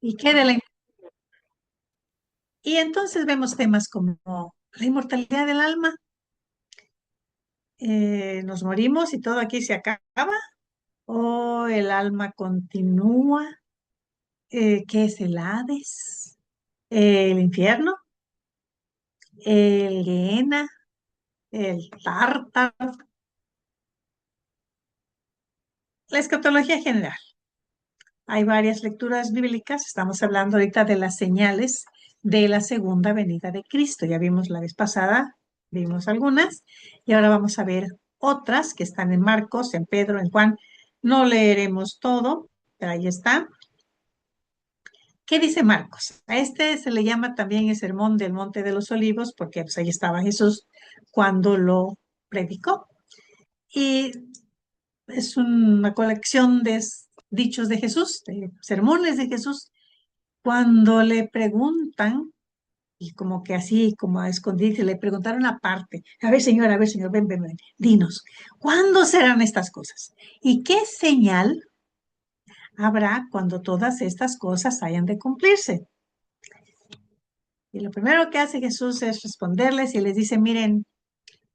¿Y qué de la... Y entonces vemos temas como la inmortalidad del alma. Nos morimos y todo aquí se acaba, o el alma continúa. ¿Qué es el Hades? El infierno, el Gehenna, el Tártaro. La escatología general. Hay varias lecturas bíblicas. Estamos hablando ahorita de las señales de la segunda venida de Cristo. Ya vimos la vez pasada, vimos algunas, y ahora vamos a ver otras que están en Marcos, en Pedro, en Juan. No leeremos todo, pero ahí está. ¿Qué dice Marcos? A este se le llama también el Sermón del Monte de los Olivos, porque pues, ahí estaba Jesús cuando lo predicó. Y es una colección de dichos de Jesús, de sermones de Jesús. Cuando le preguntan, y como que así, como a escondidas, le preguntaron aparte, a ver, señor, ven, ven, ven, dinos, ¿cuándo serán estas cosas? ¿Y qué señal habrá cuando todas estas cosas hayan de cumplirse? Y lo primero que hace Jesús es responderles y les dice, miren,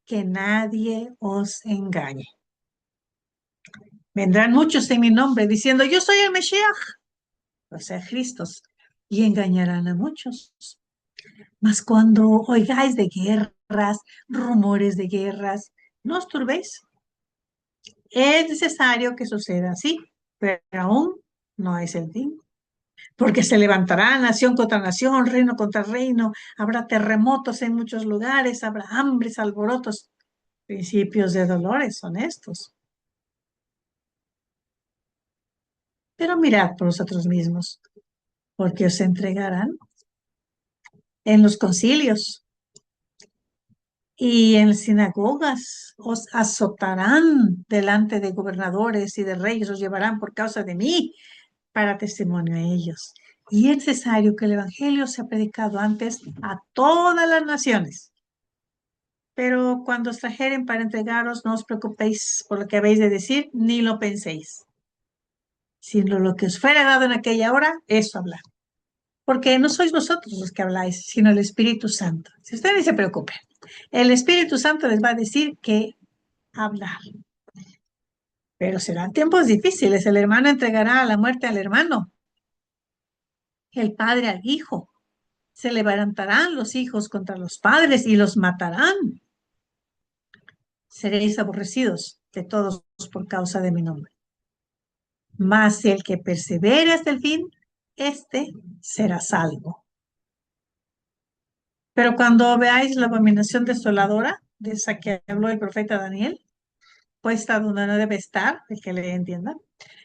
que nadie os engañe. Vendrán muchos en mi nombre diciendo, yo soy el Mesías, o sea, Cristo, y engañarán a muchos. Mas cuando oigáis de guerras, rumores de guerras, no os turbéis. Es necesario que suceda así, pero aún no es el fin. Porque se levantará nación contra nación, reino contra reino, habrá terremotos en muchos lugares, habrá hambres, alborotos, principios de dolores son estos. Pero mirad por vosotros mismos, porque os entregarán en los concilios y en sinagogas, os azotarán delante de gobernadores y de reyes, os llevarán por causa de mí para testimonio a ellos. Y es necesario que el Evangelio sea predicado antes a todas las naciones. Pero cuando os trajeren para entregaros, no os preocupéis por lo que habéis de decir, ni lo penséis, sino lo que os fuera dado en aquella hora, eso hablar. Porque no sois vosotros los que habláis, sino el Espíritu Santo. Si ustedes se preocupen, el Espíritu Santo les va a decir que hablar. Pero serán tiempos difíciles. El hermano entregará a la muerte al hermano, el padre al hijo. Se levantarán los hijos contra los padres y los matarán. Seréis aborrecidos de todos por causa de mi nombre. Mas el que persevere hasta el fin, éste será salvo. Pero cuando veáis la abominación desoladora, de esa que habló el profeta Daniel, puesta donde no debe estar, el que le entienda,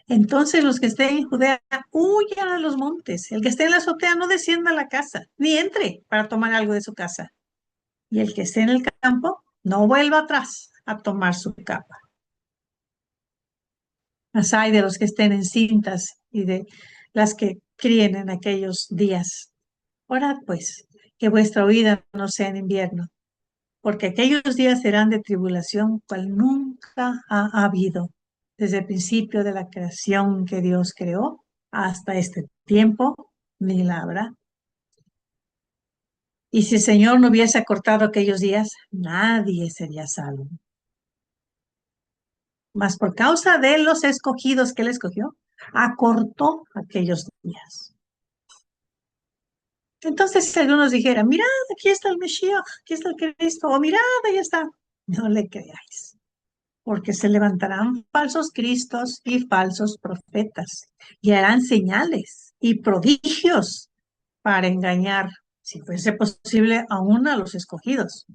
entonces los que estén en Judea huyan a los montes. El que esté en la azotea no descienda a la casa, ni entre para tomar algo de su casa. Y el que esté en el campo no vuelva atrás a tomar su capa. Mas hay de los que estén en cintas y de las que críen en aquellos días. Orad pues, que vuestra huida no sea en invierno, porque aquellos días serán de tribulación cual nunca ha habido desde el principio de la creación que Dios creó hasta este tiempo, ni la habrá. Y si el Señor no hubiese acortado aquellos días, nadie sería salvo. Mas por causa de los escogidos que él escogió, acortó aquellos días. Entonces, si algunos dijeran, mirad, aquí está el Mesías, aquí está el Cristo, o mirad, ahí está, no le creáis, porque se levantarán falsos cristos y falsos profetas, y harán señales y prodigios para engañar, si fuese posible, aún a los escogidos.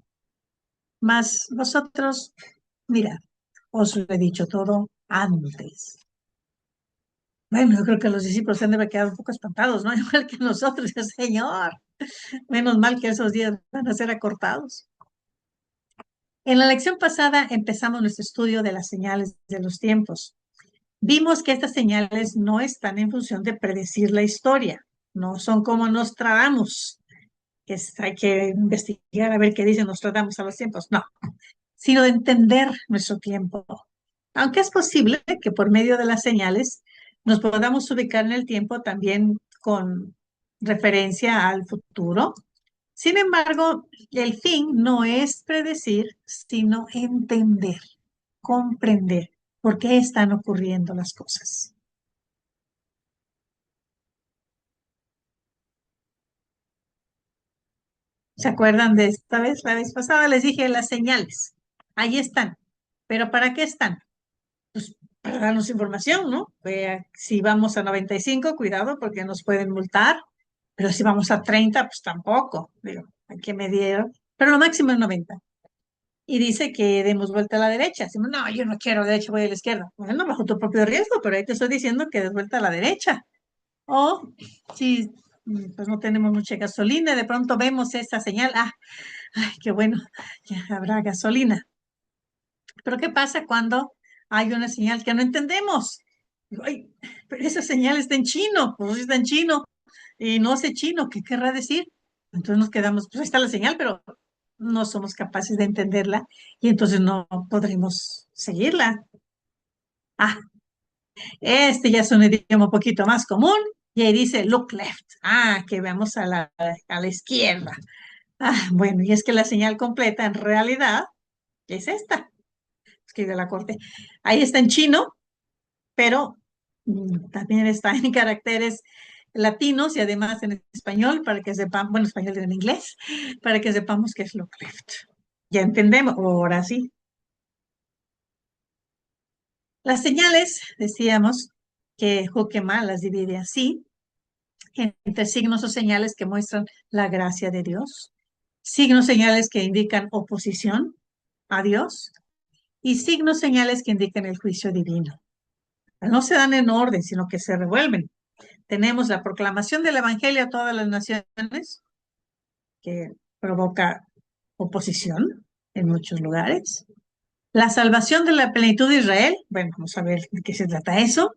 Mas vosotros, mirad, os lo he dicho todo antes. Bueno, yo creo que los discípulos se han de haber quedado un poco espantados, ¿no? Igual que nosotros, el Señor. Menos mal que esos días van a ser acortados. En la lección pasada empezamos nuestro estudio de las señales de los tiempos. Vimos que estas señales no están en función de predecir la historia, no son como Nostradamus, hay que investigar a ver qué dice Nostradamus a los tiempos, no, sino de entender nuestro tiempo. Aunque es posible que por medio de las señales nos podamos ubicar en el tiempo, también con referencia al futuro. Sin embargo, el fin no es predecir, sino entender, comprender por qué están ocurriendo las cosas. ¿Se acuerdan de esta vez? La vez pasada les dije las señales. Ahí están. ¿Pero para qué están? Pues para darnos información, ¿no? Si vamos a 95, cuidado porque nos pueden multar, pero si vamos a 30, pues tampoco. Digo, hay que medir, pero lo máximo es 90. Y dice que demos vuelta a la derecha. Decimos, no, yo no quiero derecha, voy a la izquierda. Bueno, bajo tu propio riesgo, pero ahí te estoy diciendo que des vuelta a la derecha. O si pues no tenemos mucha gasolina, de pronto vemos esa señal, ay, qué bueno, ya habrá gasolina. Pero ¿qué pasa cuando hay una señal que no entendemos? Digo, ay, pero esa señal está en chino, pues está en chino y no sé chino, ¿qué querrá decir? Entonces nos quedamos, pues ahí está la señal, pero no somos capaces de entenderla y entonces no podremos seguirla. Ah, este ya es un idioma un poquito más común y ahí dice look left. Que veamos a la izquierda. Bueno, y es que la señal completa en realidad es esta, escribe la corte. Ahí está en chino, pero también está en caracteres latinos y además en español para que sepamos, bueno, español y en inglés, para que sepamos qué es look left. Ya entendemos, ahora sí. Las señales, decíamos que Jukema las divide así, entre signos o señales que muestran la gracia de Dios, signos señales que indican oposición a Dios y signos señales que indican el juicio divino. No se dan en orden, sino que se revuelven. Tenemos la proclamación del Evangelio a todas las naciones, que provoca oposición en muchos lugares. La salvación de la plenitud de Israel, bueno, vamos a ver de qué se trata eso,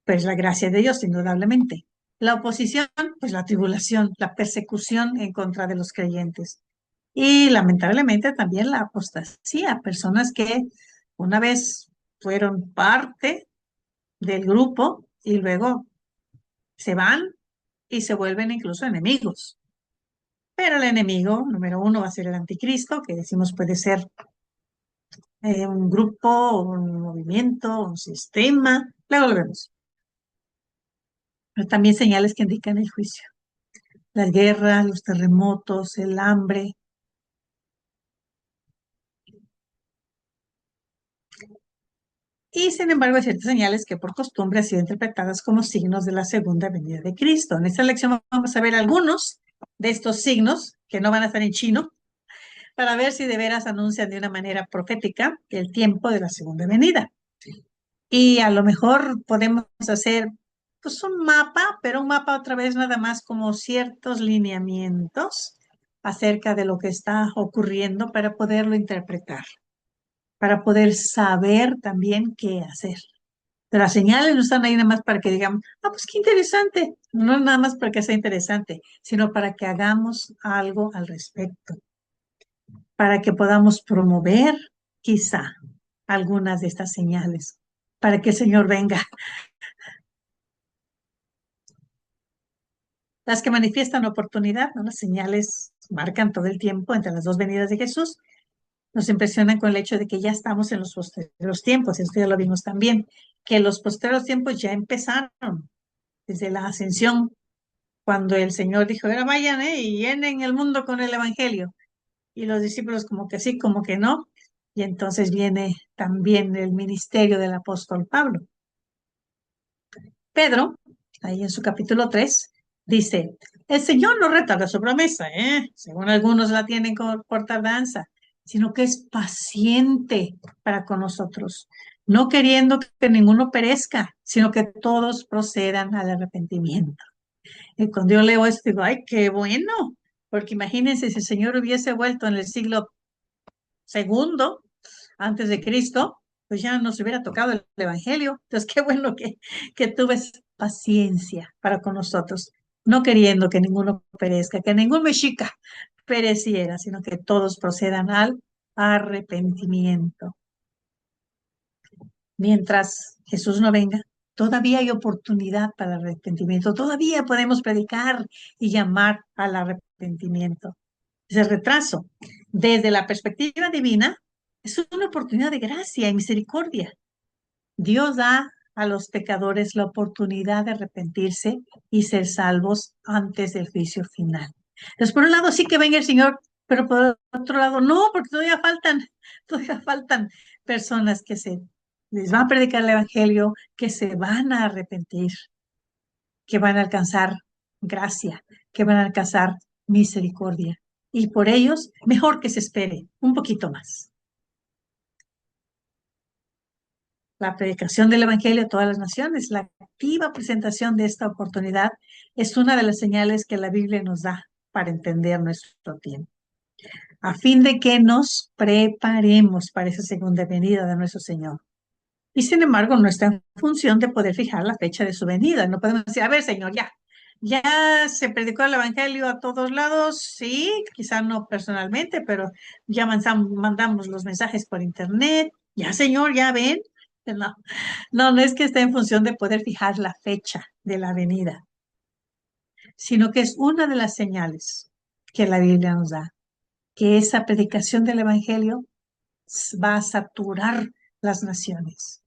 pues la gracia de Dios, indudablemente. La oposición, pues la tribulación, la persecución en contra de los creyentes. Y lamentablemente también la apostasía, personas que una vez fueron parte del grupo y luego se van y se vuelven incluso enemigos. Pero el enemigo número uno va a ser el anticristo, que decimos puede ser un grupo, un movimiento, un sistema. Luego lo vemos. Pero también señales que indican el juicio. Las guerras, los terremotos, el hambre. Y sin embargo, hay ciertas señales que por costumbre han sido interpretadas como signos de la segunda venida de Cristo. En esta lección vamos a ver algunos de estos signos que no van a estar en chino, para ver si de veras anuncian de una manera profética el tiempo de la segunda venida. Y a lo mejor podemos hacer pues un mapa, pero un mapa otra vez nada más como ciertos lineamientos acerca de lo que está ocurriendo para poderlo interpretar, para poder saber también qué hacer. Pero las señales no están ahí nada más para que digamos, pues qué interesante. No es nada más para que sea interesante, sino para que hagamos algo al respecto, para que podamos promover quizá algunas de estas señales, para que el Señor venga. Las que manifiestan oportunidad, ¿no? Las señales marcan todo el tiempo entre las dos venidas de Jesús. Nos impresionan con el hecho de que ya estamos en los postreros tiempos, esto ya lo vimos también, que los postreros tiempos ya empezaron desde la ascensión, cuando el Señor dijo, ahora vayan y llenen el mundo con el Evangelio. Y los discípulos como que sí, como que no. Y entonces viene también el ministerio del apóstol Pablo. Pedro, ahí en su capítulo 3 dice, el Señor no retarda su promesa, según algunos la tienen por tardanza, sino que es paciente para con nosotros, no queriendo que ninguno perezca, sino que todos procedan al arrepentimiento. Y cuando yo leo esto, digo, ay, qué bueno, porque imagínense si el Señor hubiese vuelto en el siglo segundo, antes de Cristo, pues ya nos hubiera tocado el Evangelio. Entonces, qué bueno que tuves paciencia para con nosotros, no queriendo que ninguno perezca, que ningún mexica pereciera, sino que todos procedan al arrepentimiento. Mientras Jesús no venga, Todavía hay oportunidad para el arrepentimiento. Todavía podemos predicar y llamar al arrepentimiento. Ese retraso, desde la perspectiva divina, es una oportunidad de gracia y misericordia. Dios da a los pecadores la oportunidad de arrepentirse y ser salvos antes del juicio final. Entonces, por un lado sí que venga el Señor, pero por otro lado no, porque todavía faltan personas que les van a predicar el Evangelio, que se van a arrepentir, que van a alcanzar gracia, que van a alcanzar misericordia. Y por ellos, mejor que se espere un poquito más. La predicación del Evangelio a todas las naciones, la activa presentación de esta oportunidad es una de las señales que la Biblia nos da para entender nuestro tiempo, a fin de que nos preparemos para esa segunda venida de nuestro Señor. Y sin embargo, no está en función de poder fijar la fecha de su venida. No podemos decir, a ver, Señor, ya se predicó el Evangelio a todos lados, sí, quizá no personalmente, pero ya mandamos los mensajes por internet. Ya, Señor, ya ven. No, no es que esté en función de poder fijar la fecha de la venida, sino que es una de las señales que la Biblia nos da, que esa predicación del Evangelio va a saturar las naciones.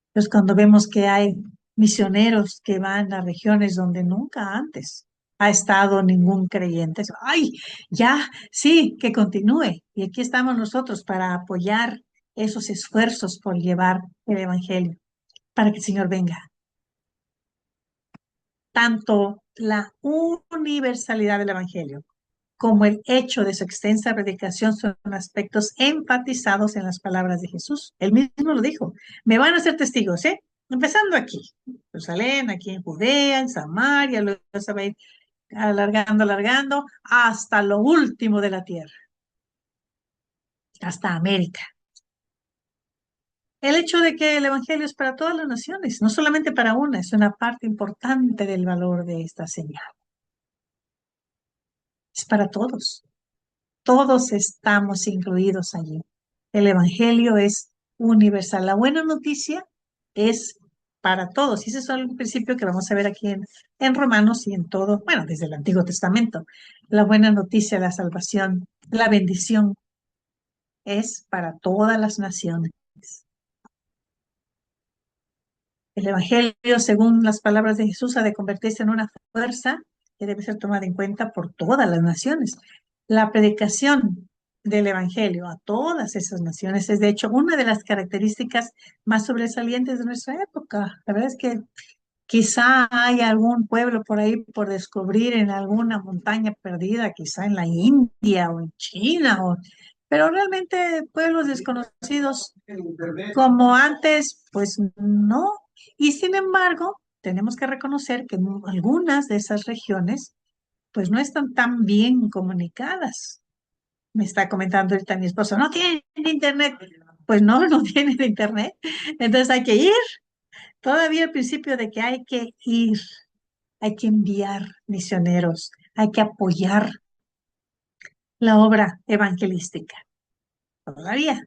Entonces, cuando vemos que hay misioneros que van a regiones donde nunca antes ha estado ningún creyente, ¡ay! Ya, sí, que continúe. Y aquí estamos nosotros para apoyar esos esfuerzos por llevar el Evangelio, para que el Señor venga. Tanto la universalidad del Evangelio como el hecho de su extensa predicación son aspectos enfatizados en las palabras de Jesús. Él mismo lo dijo. Me van a ser testigos, ¿eh? Empezando aquí, en Jerusalén, aquí en Judea, en Samaria, luego se va a ir alargando, hasta lo último de la tierra, hasta América. El hecho de que el Evangelio es para todas las naciones, no solamente para una, es una parte importante del valor de esta señal. Es para todos. Todos estamos incluidos allí. El Evangelio es universal. La buena noticia es para todos. Y ese es el principio que vamos a ver aquí en Romanos y en todo, bueno, desde el Antiguo Testamento. La buena noticia, la salvación, la bendición es para todas las naciones. El Evangelio, según las palabras de Jesús, ha de convertirse en una fuerza que debe ser tomada en cuenta por todas las naciones. La predicación del Evangelio a todas esas naciones es, de hecho, una de las características más sobresalientes de nuestra época. La verdad es que quizá hay algún pueblo por ahí por descubrir en alguna montaña perdida, quizá en la India o en China, pero realmente pueblos desconocidos como antes, pues no. Y sin embargo, tenemos que reconocer que algunas de esas regiones, pues no están tan bien comunicadas. Me está comentando ahorita mi esposo, no tienen internet. Pues no, no tienen internet. Entonces hay que ir. Todavía el principio de que hay que ir, hay que enviar misioneros, hay que apoyar la obra evangelística. Todavía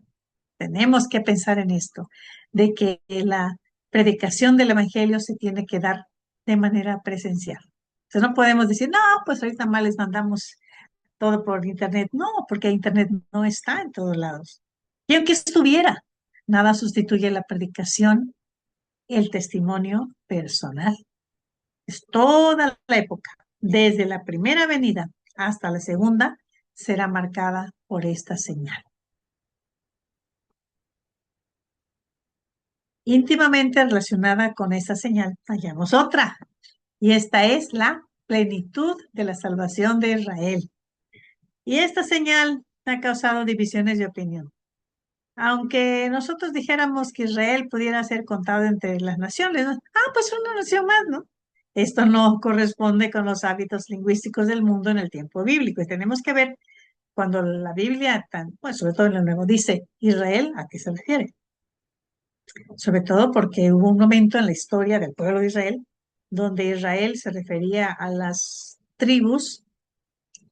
tenemos que pensar en esto, de que la predicación del evangelio se tiene que dar de manera presencial. Entonces no podemos decir, no, pues ahorita más les mandamos todo por internet. No, porque internet no está en todos lados. Y aunque estuviera, nada sustituye la predicación, el testimonio personal. Es toda la época, desde la primera venida hasta la segunda, será marcada por esta señal. Íntimamente relacionada con esa señal, hallamos otra, y esta es la plenitud de la salvación de Israel. Y esta señal ha causado divisiones de opinión. Aunque nosotros dijéramos que Israel pudiera ser contado entre las naciones, ¿no? Pues una nación más, ¿no? Esto no corresponde con los hábitos lingüísticos del mundo en el tiempo bíblico. Y tenemos que ver cuando la Biblia, pues sobre todo en el Nuevo, dice Israel, ¿a qué se refiere? Sobre todo porque hubo un momento en la historia del pueblo de Israel donde Israel se refería a las tribus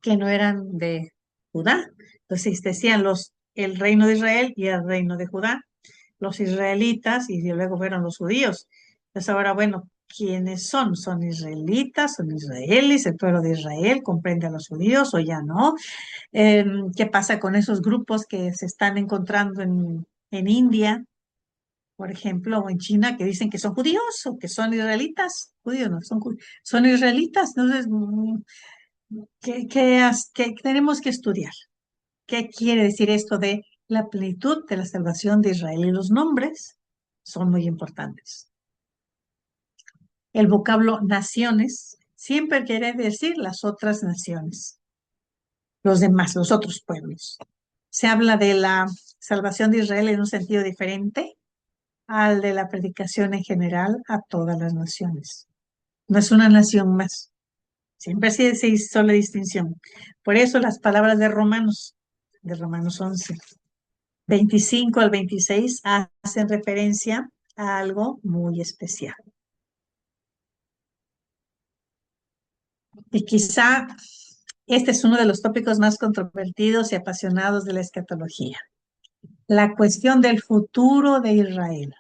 que no eran de Judá. Entonces decían el reino de Israel y el reino de Judá, los israelitas y luego fueron los judíos. Pues ahora, bueno, ¿quiénes son? ¿Son israelitas? ¿Son israelíes? ¿El pueblo de Israel comprende a los judíos o ya no? ¿Qué pasa con esos grupos que se están encontrando en India, por ejemplo, o en China, que dicen que son judíos o que son israelitas? Judíos no, son israelitas. Entonces, ¿qué tenemos que estudiar? ¿Qué quiere decir esto de la plenitud de la salvación de Israel? Y los nombres son muy importantes. El vocablo naciones siempre quiere decir las otras naciones, los demás, los otros pueblos. Se habla de la salvación de Israel en un sentido diferente al de la predicación en general a todas las naciones. No es una nación más. Siempre se hizo la distinción. Por eso las palabras de Romanos 11, 25 al 26, hacen referencia a algo muy especial. Y quizá este es uno de los tópicos más controvertidos y apasionados de la escatología. La cuestión del futuro de Israel.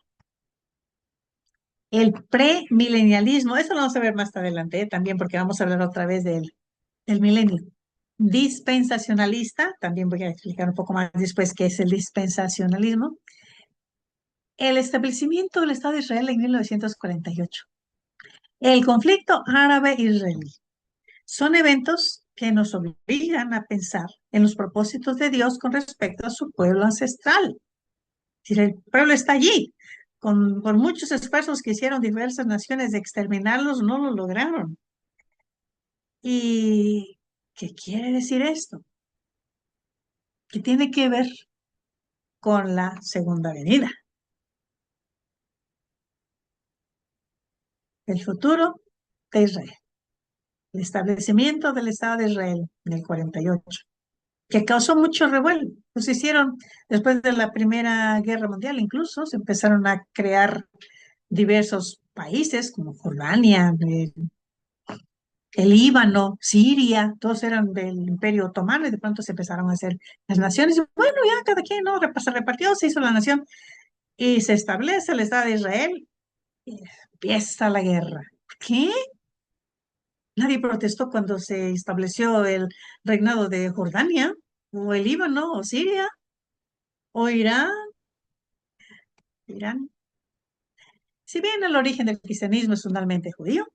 El premilenialismo, eso lo vamos a ver más adelante, también porque vamos a hablar otra vez del milenio. Dispensacionalista, también voy a explicar un poco más después qué es el dispensacionalismo. El establecimiento del Estado de Israel en 1948. El conflicto árabe-israelí. Son eventos que nos obligan a pensar en los propósitos de Dios con respecto a su pueblo ancestral. Es decir, el pueblo está allí. Por muchos esfuerzos que hicieron diversas naciones de exterminarlos, no lo lograron. ¿Y qué quiere decir esto? Que tiene que ver con la segunda venida. El futuro de Israel. El establecimiento del Estado de Israel en el 48, que causó mucho revuelo. Pues hicieron, después de la Primera Guerra Mundial, incluso se empezaron a crear diversos países como Jordania, el Líbano, Siria, todos eran del Imperio Otomano y de pronto se empezaron a hacer las naciones. Y bueno, ya cada quien no se repartió, se hizo la nación y se establece el Estado de Israel y empieza la guerra. ¿Qué? Nadie protestó cuando se estableció el reinado de Jordania, o el Líbano, o Siria, o Irán. Irán. Si bien el origen del cristianismo es fundamentalmente judío,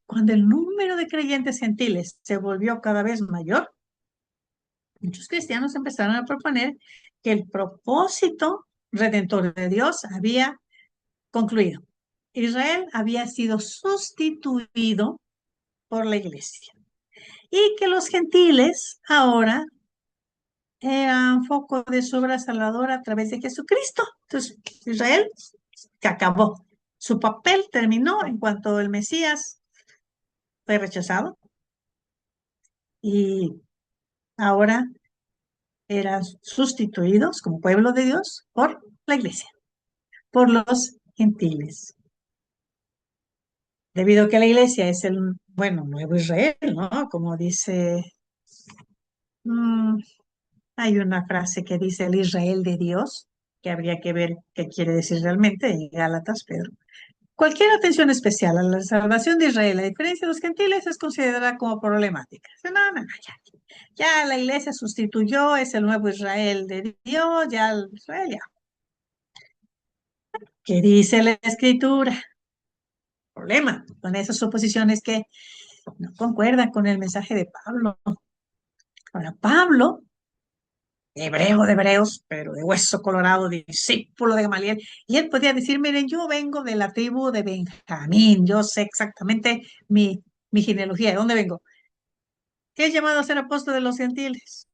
cuando el número de creyentes gentiles se volvió cada vez mayor, muchos cristianos empezaron a proponer que el propósito redentor de Dios había concluido. Israel había sido sustituido por la iglesia y que los gentiles ahora eran foco de su obra salvadora a través de Jesucristo. Entonces, Israel que acabó. Su papel terminó en cuanto el Mesías fue rechazado y ahora eran sustituidos como pueblo de Dios por la iglesia, por los gentiles. Debido a que la iglesia es el, bueno, nuevo Israel, ¿no? Como dice, mm, hay una frase que dice el Israel de Dios, que habría que ver qué quiere decir realmente en Gálatas, Pedro. Cualquier atención especial a la salvación de Israel, a diferencia de los gentiles, es considerada como problemática. No, no, no, ya la iglesia sustituyó, es el nuevo Israel de Dios, ya el Israel, ya. ¿Qué dice la Escritura? Problema con esas suposiciones que no concuerdan con el mensaje de Pablo. Ahora, Pablo, hebreo de hebreos, pero de hueso colorado, discípulo de Gamaliel, y él podía decir, miren, yo vengo de la tribu de Benjamín, yo sé exactamente mi genealogía, ¿de dónde vengo? ¿Qué es llamado a ser apóstol de los gentiles?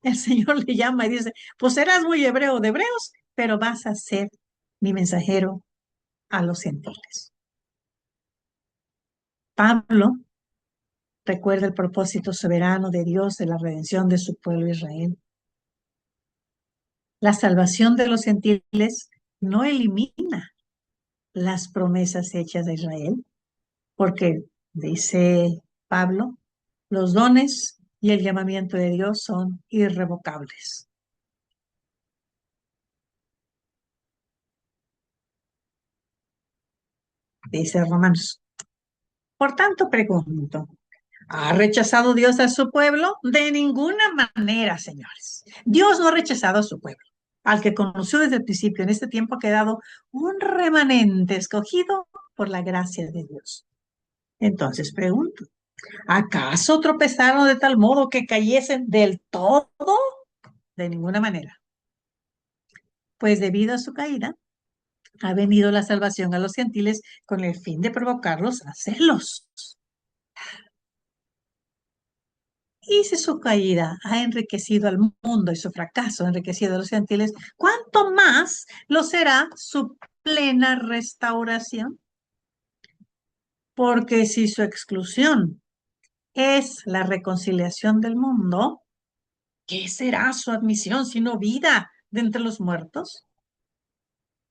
El Señor le llama y dice, pues serás muy hebreo de hebreos, pero vas a ser mi mensajero a los gentiles. Pablo recuerda el propósito soberano de Dios de la redención de su pueblo Israel. La salvación de los gentiles no elimina las promesas hechas a Israel, porque, dice Pablo, los dones y el llamamiento de Dios son irrevocables. dice Romanos. Por tanto, pregunto, ¿ha rechazado Dios a su pueblo? De ninguna manera, señores. Dios no ha rechazado a su pueblo. Al que conoció desde el principio, en este tiempo ha quedado un remanente escogido por la gracia de Dios. Entonces pregunto, ¿acaso tropezaron de tal modo que cayesen del todo? De ninguna manera. Pues debido a su caída, ha venido la salvación a los gentiles con el fin de provocarlos a celos. Y si su caída ha enriquecido al mundo y su fracaso ha enriquecido a los gentiles, ¿cuánto más lo será su plena restauración? Porque si su exclusión es la reconciliación del mundo, ¿qué será su admisión sino vida de entre los muertos?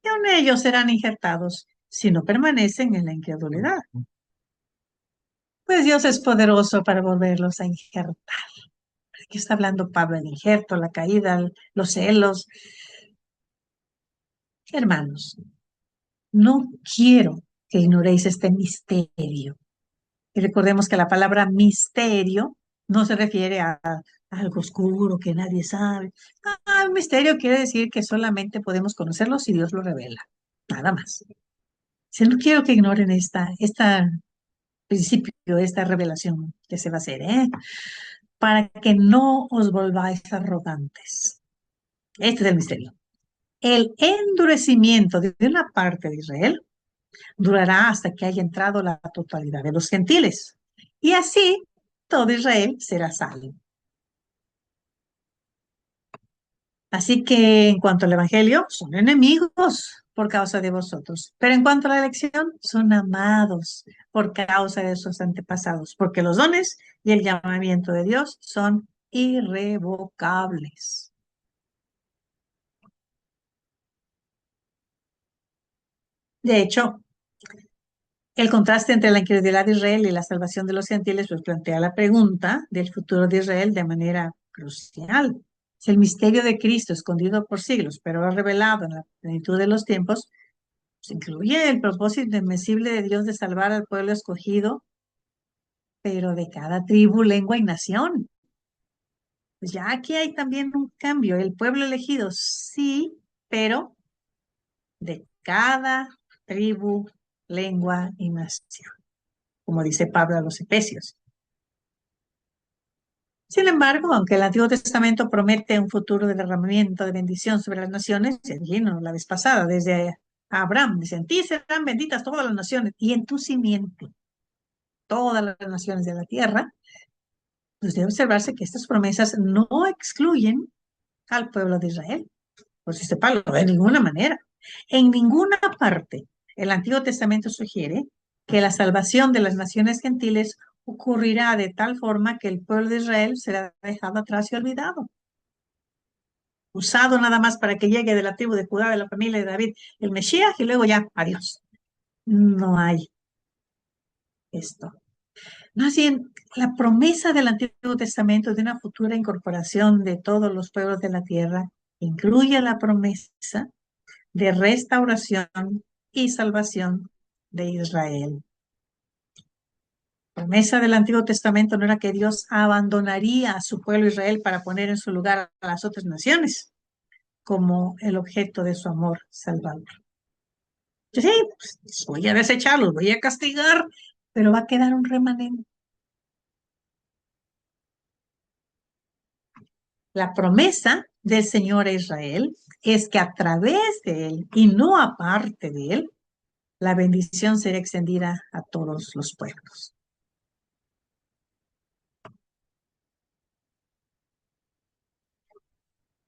Y aun ellos serán injertados si no permanecen en la incredulidad. Pues Dios es poderoso para volverlos a injertar. Aquí está hablando Pablo, el injerto, la caída, los celos. Hermanos, no quiero que ignoréis este misterio. Y recordemos que la palabra misterio no se refiere a algo oscuro que nadie sabe. Un misterio quiere decir que solamente podemos conocerlo si Dios lo revela. Nada más. Si no quiero que ignoren esta principio, esta revelación que se va a hacer, para que no os volváis arrogantes. Este es el misterio. El endurecimiento de una parte de Israel durará hasta que haya entrado la totalidad de los gentiles. Y así todo Israel será salvo. Así que en cuanto al Evangelio, son enemigos por causa de vosotros. Pero en cuanto a la elección, son amados por causa de sus antepasados, porque los dones y el llamamiento de Dios son irrevocables. De hecho, el contraste entre la incredulidad de Israel y la salvación de los gentiles pues plantea la pregunta del futuro de Israel de manera crucial. Si el misterio de Cristo, escondido por siglos, pero revelado en la plenitud de los tiempos, pues incluye el propósito invencible de Dios de salvar al pueblo escogido, pero de cada tribu, lengua y nación. Pues ya aquí hay también un cambio. El pueblo elegido, sí, pero de cada tribu, lengua y nación, como dice Pablo a los Efesios. Sin embargo, aunque el Antiguo Testamento promete un futuro de derramamiento de bendición sobre las naciones, ya dijimos la vez pasada, desde Abraham, dice, en ti serán benditas todas las naciones y en tu simiente todas las naciones de la tierra, pues debe observarse que estas promesas no excluyen al pueblo de Israel. Pues dice Pablo, de ninguna manera. En ninguna parte el Antiguo Testamento sugiere que la salvación de las naciones gentiles ocurrirá de tal forma que el pueblo de Israel será dejado atrás y olvidado, usado nada más para que llegue de la tribu de Judá, de la familia de David, el Mesías, y luego ya, adiós. No hay esto. Más bien, la promesa del Antiguo Testamento de una futura incorporación de todos los pueblos de la tierra incluye la promesa de restauración y salvación de Israel. La promesa del Antiguo Testamento no era que Dios abandonaría a su pueblo Israel para poner en su lugar a las otras naciones como el objeto de su amor salvador. Sí, pues voy a desecharlos, voy a castigar, pero va a quedar un remanente. La promesa del Señor a Israel es que a través de él y no aparte de él, la bendición será extendida a todos los pueblos.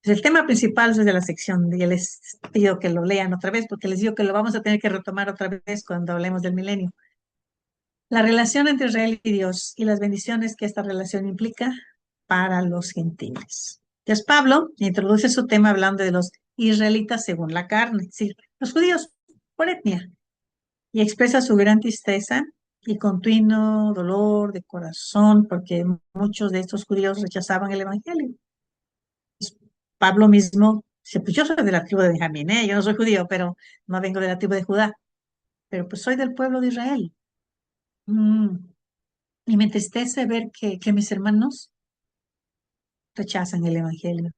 El tema principal es de la sección, y les pido que lo lean otra vez, porque les digo que lo vamos a tener que retomar otra vez cuando hablemos del milenio. La relación entre Israel y Dios y las bendiciones que esta relación implica para los gentiles. Entonces Pablo introduce su tema hablando de los israelitas según la carne, es decir, los judíos por etnia, y expresa su gran tristeza y continuo dolor de corazón porque muchos de estos judíos rechazaban el evangelio. Pablo mismo dice, pues yo soy de la tribu de Benjamín, yo no soy judío, pero no vengo de la tribu de Judá. pero pues soy del pueblo de Israel. Mm, Y me entristece ver que mis hermanos rechazan el evangelio,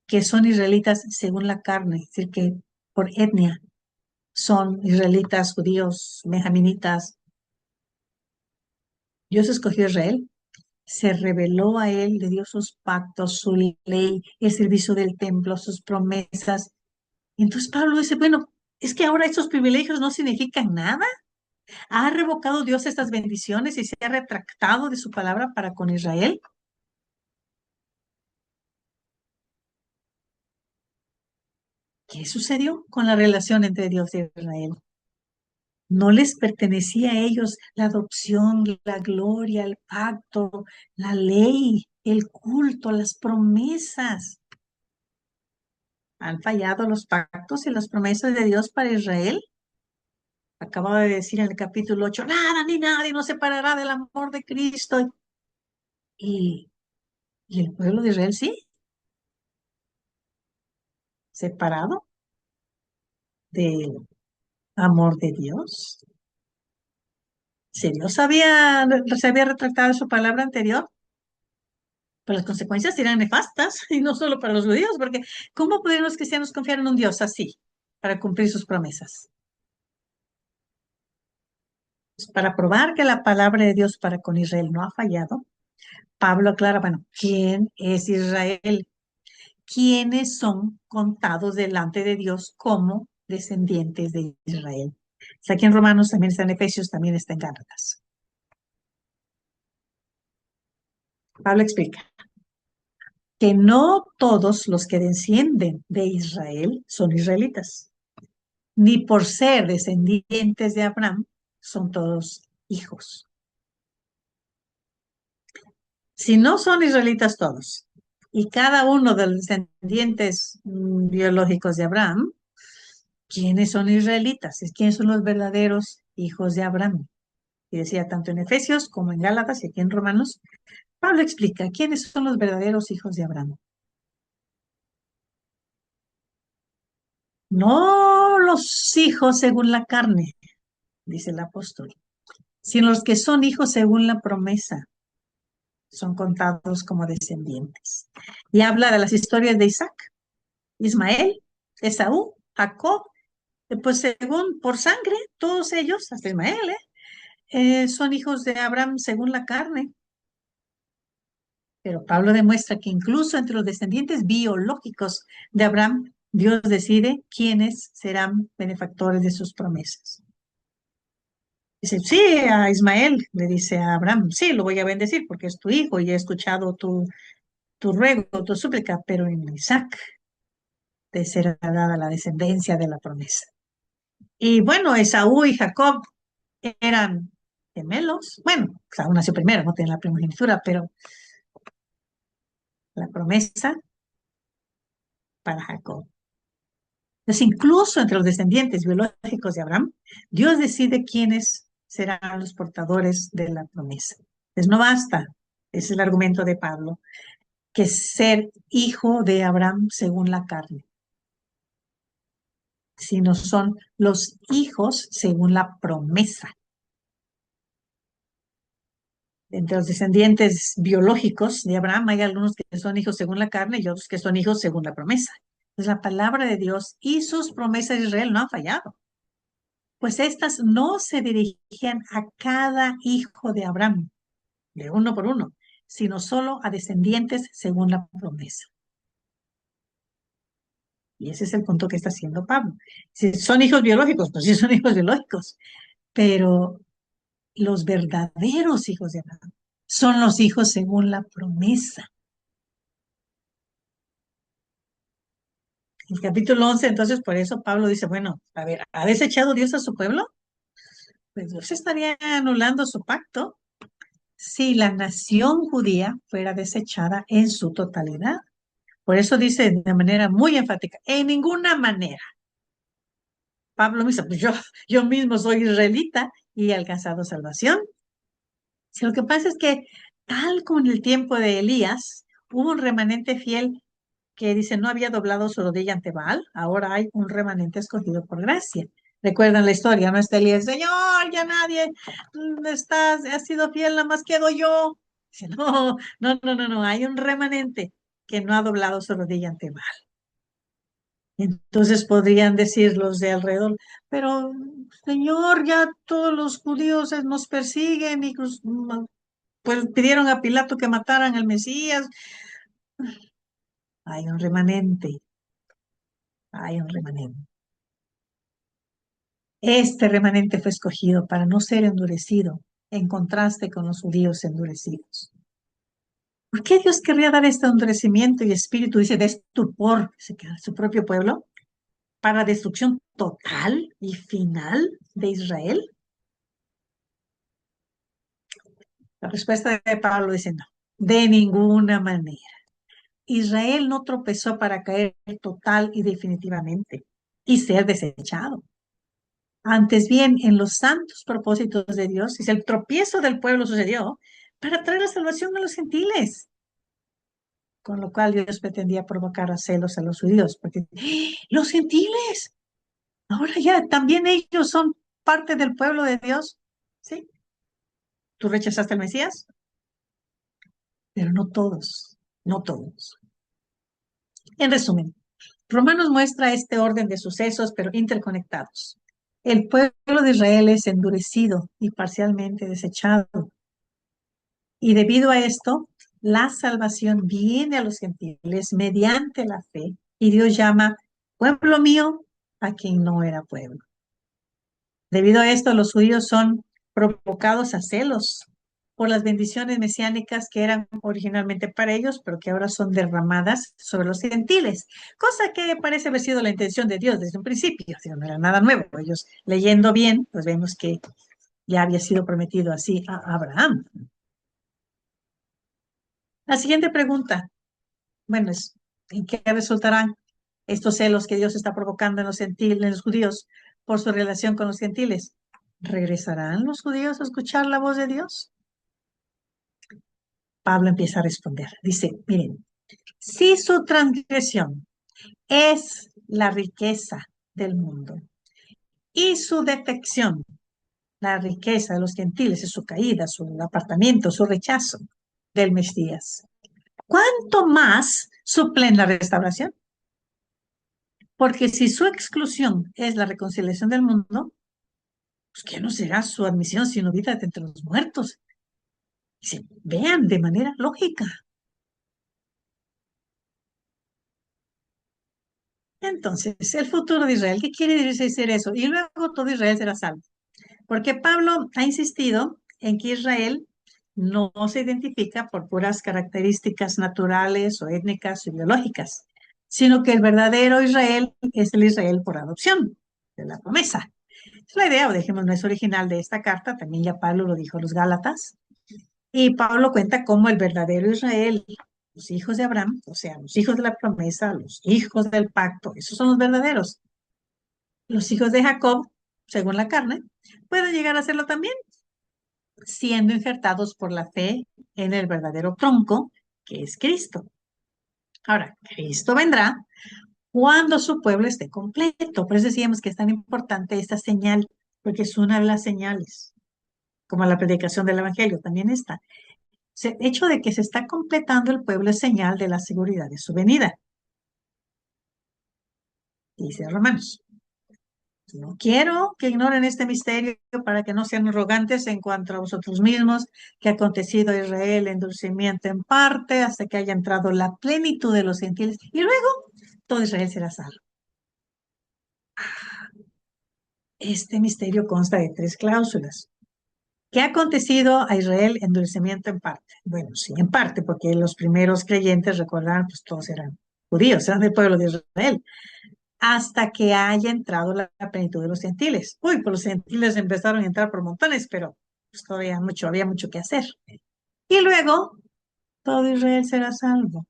que son israelitas según la carne, es decir, que por etnia son israelitas, judíos, benjaminitas. Dios escogió a Israel, se reveló a él, le dio sus pactos, su ley, el servicio del templo, sus promesas. Y entonces Pablo dice, bueno, es que ahora estos privilegios no significan nada. ¿Ha revocado Dios estas bendiciones y se ha retractado de su palabra para con Israel? ¿Qué sucedió con la relación entre Dios y Israel? No les pertenecía a ellos la adopción, la gloria, el pacto, la ley, el culto, las promesas. ¿Han fallado los pactos y las promesas de Dios para Israel? Acababa de decir en el capítulo 8, nada ni nadie nos separará del amor de Cristo. Y, y el pueblo de Israel sí, separado del amor de Dios. Si Dios se había retractado de su palabra anterior, pues las consecuencias serían nefastas, y no solo para los judíos, porque ¿cómo pueden los cristianos confiar en un Dios así para cumplir sus promesas? Pues para probar que la palabra de Dios para con Israel no ha fallado, Pablo aclara, bueno, ¿quién es Israel? ¿Quiénes son contados delante de Dios como descendientes de Israel? Está aquí en Romanos, también está en Efesios, también está en Gálatas. Pablo explica que no todos los que descienden de Israel son israelitas, ni por ser descendientes de Abraham son todos hijos. Si no son israelitas todos, y cada uno de los descendientes biológicos de Abraham, ¿quiénes son israelitas? ¿Quiénes son los verdaderos hijos de Abraham? Y decía tanto en Efesios como en Gálatas y aquí en Romanos, Pablo explica quiénes son los verdaderos hijos de Abraham. No los hijos según la carne, dice el apóstol, sino los que son hijos según la promesa, son contados como descendientes. Y habla de las historias de Isaac, Ismael, Esaú, Jacob, pues según por sangre, todos ellos, hasta Ismael, son hijos de Abraham según la carne. Pero Pablo demuestra que incluso entre los descendientes biológicos de Abraham, Dios decide quiénes serán benefactores de sus promesas. Dice, sí, a Ismael, le dice a Abraham, sí, lo voy a bendecir porque es tu hijo y he escuchado tu ruego, tu súplica, pero en Isaac te será dada la descendencia de la promesa. Y bueno, Esaú y Jacob eran gemelos. Bueno, Esaú nació primero, no tiene la primogenitura, pero la promesa para Jacob. Entonces, incluso entre los descendientes biológicos de Abraham, Dios decide quiénes serán los portadores de la promesa. Entonces, no basta, ese es el argumento de Pablo, que ser hijo de Abraham según la carne, sino son los hijos según la promesa. Entre los descendientes biológicos de Abraham hay algunos que son hijos según la carne y otros que son hijos según la promesa. Entonces, la palabra de Dios y sus promesas de Israel no han fallado, pues estas no se dirigían a cada hijo de Abraham, de uno por uno, sino solo a descendientes según la promesa. Y ese es el punto que está haciendo Pablo. Si son hijos biológicos, pues sí son hijos biológicos, pero los verdaderos hijos de Abraham son los hijos según la promesa. El capítulo 11, entonces, por eso Pablo dice, bueno, a ver, ¿ha desechado Dios a su pueblo? Pues Dios estaría anulando su pacto si la nación judía fuera desechada en su totalidad. Por eso dice de manera muy enfática, en ninguna manera. Pablo me dice, pues yo mismo soy israelita y he alcanzado salvación. Si lo que pasa es que, tal como en el tiempo de Elías, hubo un remanente fiel que dice no había doblado su rodilla ante Baal, ahora hay un remanente escogido por gracia. Recuerdan la historia, ¿no? Está Elías, Señor, ya nadie ha sido fiel, nada más quedo yo. Dice, no, no, no, no, no, hay un remanente que no ha doblado su rodilla ante Baal. Entonces podrían decir los de alrededor, pero Señor, ya todos los judíos nos persiguen y pues pidieron a Pilato que mataran al Mesías. Hay un remanente, hay un remanente. Este remanente fue escogido para no ser endurecido, en contraste con los judíos endurecidos. ¿Por qué Dios querría dar este endurecimiento y espíritu, dice, de estupor, a su propio pueblo, para destrucción total y final de Israel? La respuesta de Pablo dice no, de ninguna manera. Israel no tropezó para caer total y definitivamente y ser desechado. Antes bien, en los santos propósitos de Dios, dice, el tropiezo del pueblo sucedió para traer la salvación a los gentiles, con lo cual Dios pretendía provocar a celos a los judíos, porque los gentiles, ahora ya también ellos son parte del pueblo de Dios, ¿sí? ¿Tú rechazaste al Mesías? Pero no todos, no todos. En resumen, Romanos muestra este orden de sucesos, pero interconectados. El pueblo de Israel es endurecido y parcialmente desechado. Y debido a esto, la salvación viene a los gentiles mediante la fe. Y Dios llama pueblo mío a quien no era pueblo. Debido a esto, los judíos son provocados a celos por las bendiciones mesiánicas que eran originalmente para ellos, pero que ahora son derramadas sobre los gentiles, cosa que parece haber sido la intención de Dios desde un principio, no era nada nuevo. Ellos leyendo bien, pues vemos que ya había sido prometido así a Abraham. La siguiente pregunta, bueno, es, ¿en qué resultarán estos celos que Dios está provocando en los gentiles, en los judíos, por su relación con los gentiles? ¿Regresarán los judíos a escuchar la voz de Dios? Pablo empieza a responder. Dice, miren, si su transgresión es la riqueza del mundo y su defección, la riqueza de los gentiles, es su caída, su apartamiento, su rechazo del Mesías, ¿cuánto más suplen la restauración? Porque si su exclusión es la reconciliación del mundo, pues ¿qué no será su admisión sino vida de entre los muertos? Dice, vean de manera lógica. Entonces, el futuro de Israel, ¿qué quiere decir eso? Y luego todo Israel será salvo. Porque Pablo ha insistido en que Israel no se identifica por puras características naturales o étnicas o biológicas, sino que el verdadero Israel es el Israel por adopción, de la promesa. Es la idea, o dejemos, no es original de esta carta, también ya Pablo lo dijo a los Gálatas, y Pablo cuenta cómo el verdadero Israel, los hijos de Abraham, o sea, los hijos de la promesa, los hijos del pacto, esos son los verdaderos. Los hijos de Jacob, según la carne, pueden llegar a serlo también, siendo injertados por la fe en el verdadero tronco, que es Cristo. Ahora, Cristo vendrá cuando su pueblo esté completo. Por eso decíamos que es tan importante esta señal, porque es una de las señales, como la predicación del Evangelio también está. El hecho de que se está completando el pueblo es señal de la seguridad de su venida, dice Romanos. No quiero que ignoren este misterio para que no sean arrogantes en cuanto a vosotros mismos, que ha acontecido a Israel endurecimiento en parte hasta que haya entrado la plenitud de los gentiles y luego todo Israel será salvo. Este misterio consta de tres cláusulas. ¿Qué ha acontecido a Israel? Endurecimiento en parte. Bueno, sí, en parte, porque los primeros creyentes, recordaron, pues todos eran judíos, eran del pueblo de Israel, hasta que haya entrado la plenitud de los gentiles. Uy, pues los gentiles empezaron a entrar por montones, pero pues, todavía había mucho que hacer. Y luego, todo Israel será salvo.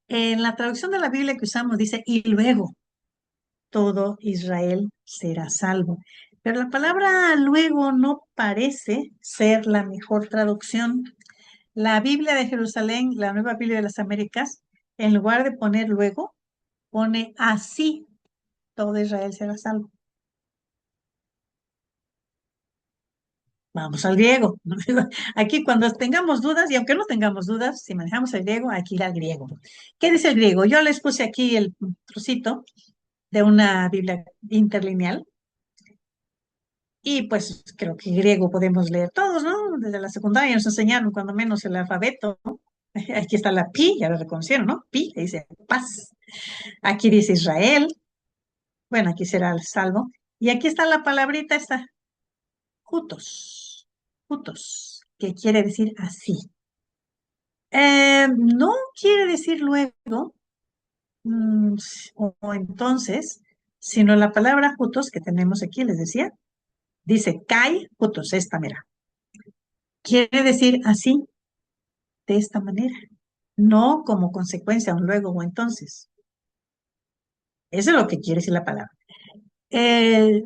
En la traducción de la Biblia que usamos dice, y luego todo Israel será salvo. Pero la palabra luego no parece ser la mejor traducción. La Biblia de Jerusalén, la Nueva Biblia de las Américas, en lugar de poner luego, pone así, todo Israel será salvo. Vamos al griego. Aquí cuando tengamos dudas, y aunque no tengamos dudas, si manejamos el griego, aquí irá el griego. ¿Qué dice el griego? Yo les puse aquí el trocito de una Biblia interlineal y pues creo que griego podemos leer todos, ¿no? Desde la secundaria nos enseñaron cuando menos el alfabeto, ¿no? Aquí está la pi, ya lo reconocieron, ¿no? Pi, dice paz. Aquí dice Israel, bueno, aquí será el salvo. Y aquí está la palabrita, esta, jutos, jutos, que quiere decir así. No quiere decir luego o entonces, sino la palabra jutos que tenemos aquí, les decía, dice kai jutos, esta, mira. Quiere decir así, de esta manera, no como consecuencia, un luego o entonces. Eso es lo que quiere decir la palabra. Eh,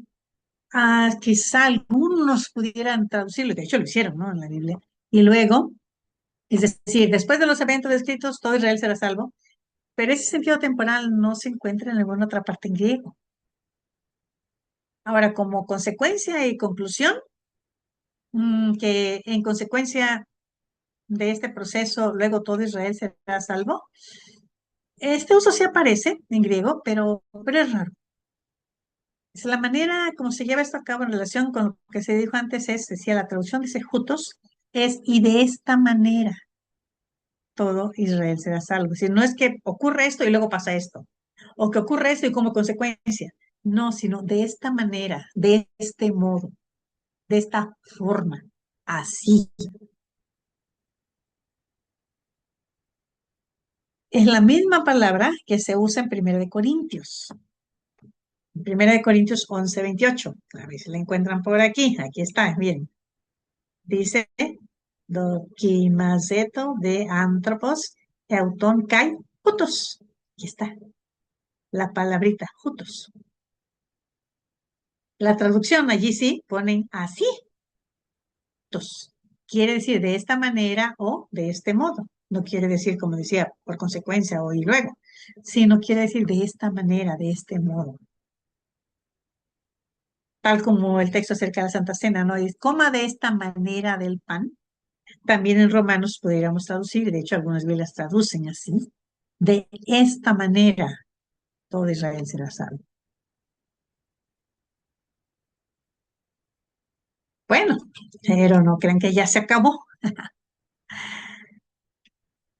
Quizá algunos pudieran traducirlo, de hecho lo hicieron, ¿no? En la Biblia. Y luego, es decir, después de los eventos descritos, todo Israel será salvo, pero ese sentido temporal no se encuentra en ninguna otra parte en griego. Ahora, como consecuencia y conclusión, que en consecuencia de este proceso, luego todo Israel será salvo. Este uso sí aparece en griego, pero es raro. Es la manera como se lleva esto a cabo en relación con lo que se dijo antes, decía, la traducción dice jutos, es y de esta manera todo Israel será salvo. Es decir, no es que ocurre esto y luego pasa esto, o que ocurre esto y como consecuencia. No, sino de esta manera, de este modo, de esta forma, así. Es la misma palabra que se usa en Primera de Corintios. En Primera de Corintios 11:28. A ver si la encuentran por aquí. Aquí está, bien. Dice, dokimazeto de antropos euton kai jutos. Aquí está, la palabrita jutos. La traducción allí sí ponen así, jutos. Quiere decir de esta manera o de este modo. No quiere decir, como decía, por consecuencia o y luego, sino quiere decir de esta manera, de este modo. Tal como el texto acerca de la Santa Cena, ¿no? Es coma de esta manera del pan. También en Romanos podríamos traducir, de hecho algunas Biblias traducen así, de esta manera todo Israel será salvo. Bueno, pero no crean que ya se acabó.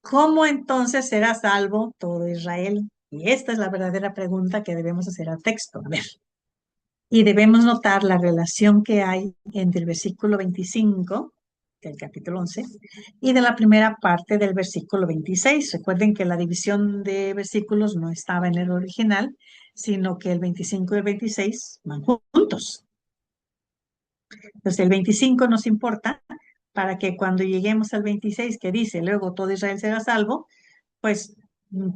¿Cómo entonces será salvo todo Israel? Y esta es la verdadera pregunta que debemos hacer al texto. A ver, y debemos notar la relación que hay entre el versículo 25 del capítulo 11 y de la primera parte del versículo 26. Recuerden que la división de versículos no estaba en el original, sino que el 25 y el 26 van juntos. Entonces el 25 nos importa para que cuando lleguemos al 26 que dice, luego todo Israel será salvo, pues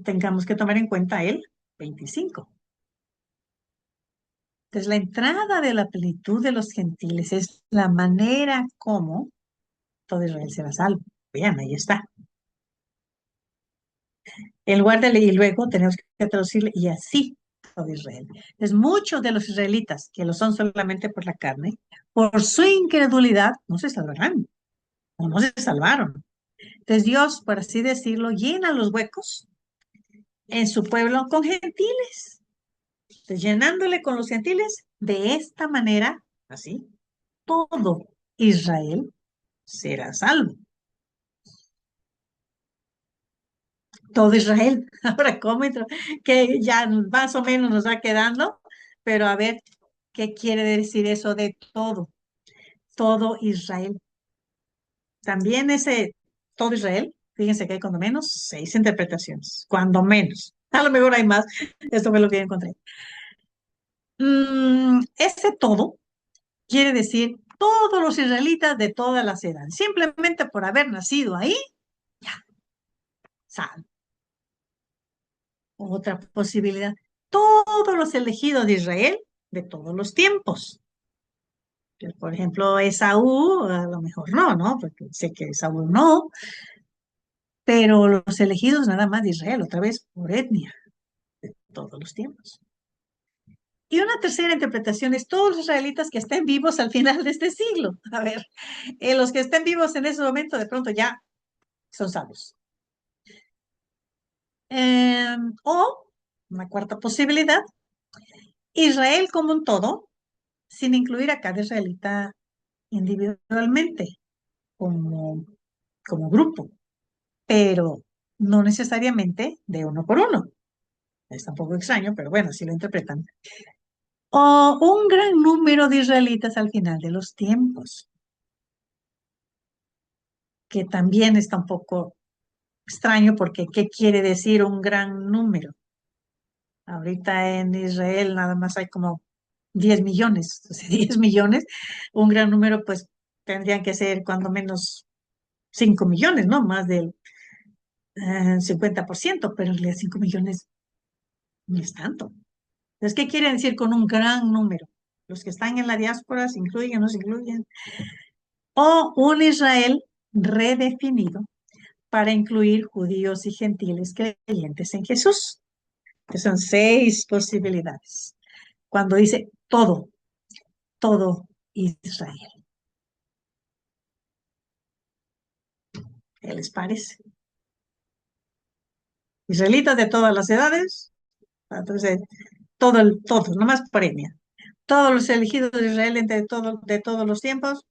tengamos que tomar en cuenta el 25. Entonces, la entrada de la plenitud de los gentiles es la manera como todo Israel será salvo. Vean, ahí está. En lugar de y luego tenemos que traducirle y así todo Israel. Entonces, muchos de los israelitas que lo son solamente por la carne, por su incredulidad, no se salvarán o no se salvaron. Entonces, Dios, por así decirlo, llena los huecos en su pueblo con gentiles. Entonces, llenándole con los gentiles de esta manera, así, todo Israel será salvo. Todo Israel. Ahora, ¿cómo que ya más o menos nos va quedando? Pero a ver, ¿qué quiere decir eso de todo? Todo Israel. También ese todo Israel, fíjense que hay cuando menos 6 interpretaciones, cuando menos. A lo mejor hay más, esto fue lo que yo encontré. Ese todo quiere decir todos los israelitas de todas las edades. Simplemente por haber nacido ahí, ya, salvo. Otra posibilidad, todos los elegidos de Israel de todos los tiempos. Por ejemplo, Esaú, a lo mejor no, ¿no? Porque sé que Esaú no, pero los elegidos nada más de Israel, otra vez por etnia. todos los tiempos. Y una tercera interpretación es todos los israelitas que estén vivos al final de este siglo. A ver, los que estén vivos en ese momento de pronto ya son salvos. O, una cuarta posibilidad, Israel como un todo, sin incluir a cada israelita individualmente, como, como grupo, pero no necesariamente de uno por uno. Es un poco extraño, pero bueno, así lo interpretan. O un gran número de israelitas al final de los tiempos, que también está un poco extraño porque ¿qué quiere decir un gran número? Ahorita en Israel nada más hay como 10 millones, o sea, 10 millones, un gran número pues tendrían que ser cuando menos 5 millones, ¿no? Más del 50%, pero en realidad 5 millones no es tanto. Entonces, ¿qué quiere decir con un gran número? Los que están en la diáspora se incluyen, no se incluyen. O un Israel redefinido para incluir judíos y gentiles creyentes en Jesús, que son seis posibilidades. Cuando dice todo, todo Israel. ¿Qué les parece? Israelitas de todas las edades, entonces todos, nomás premia. Todos los elegidos de Israel de todos los tiempos,